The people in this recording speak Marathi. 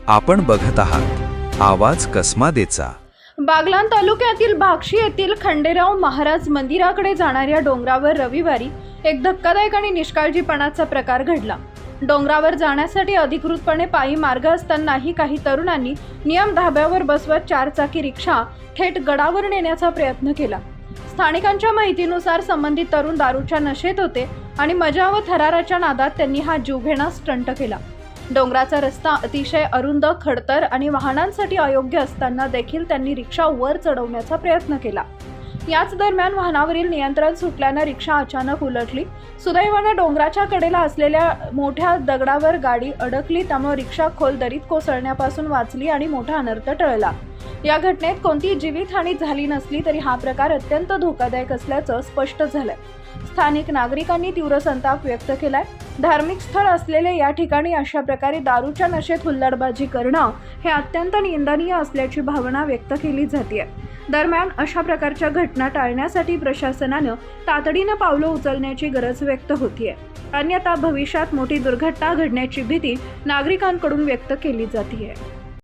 आपण बघत आहात आवाज कसमादेचा। बागलाण तालुक्यातील बाक्षी येथील खंडेराव महाराज मंदिराकडे जाणाऱ्या डोंगरावर रविवारी एक धक्कादायक आणि निष्काळजीपणाचा प्रकार घडला। डोंगरावर जाण्यासाठी अधिकृतपणे पायी मार्ग असतानाही काही तरुणांनी नियम धाब्यावर बसवत चारचाकी रिक्षा थेट गडावर नेण्याचा प्रयत्न केला। स्थानिकांच्या माहितीनुसार संबंधित तरुण दारूच्या नशेत होते आणि मजा व थराराच्या नादात त्यांनी हा जीवघेणा स्टंट केला। डोंगराचा रस्ता अतिशय अरुंद, खडतर आणि वाहनांसाठी अयोग्य असताना देखील त्यांनी रिक्षा वर चढवण्याचा प्रयत्न केला। याच दरम्यान वाहनावरील नियंत्रण सुटल्यानं रिक्षा अचानक उलटली। सुदैवाने डोंगराच्या कडेला असलेल्या मोठ्या दगडावर गाडी अडकली, त्यामुळे रिक्षा खोल दरीत कोसळण्यापासून वाचली आणि मोठा अनर्थ टळला। या घटनेत कोणतीही जीवितहानी झाली नसली तरी हा प्रकार अत्यंत धोकादायक असल्याचं स्पष्ट झालंय। स्थानिक नागरिकांनी तीव्र संताप व्यक्त केलाय। धार्मिक स्थळ असलेल्या या ठिकाणी अशा प्रकारे दारूच्या नशेत हुल्लडबाजी करणं हे अत्यंत निंदनीय असल्याची भावना व्यक्त केली जाते। दरम्यान अशा प्रकारच्या घटना टाळण्यासाठी प्रशासनानं तातडीनं पावलं उचलण्याची गरज व्यक्त होतीये। अन्यथा भविष्यात मोठी दुर्घटना घडण्याची भीती नागरिकांकडून व्यक्त केली जाते।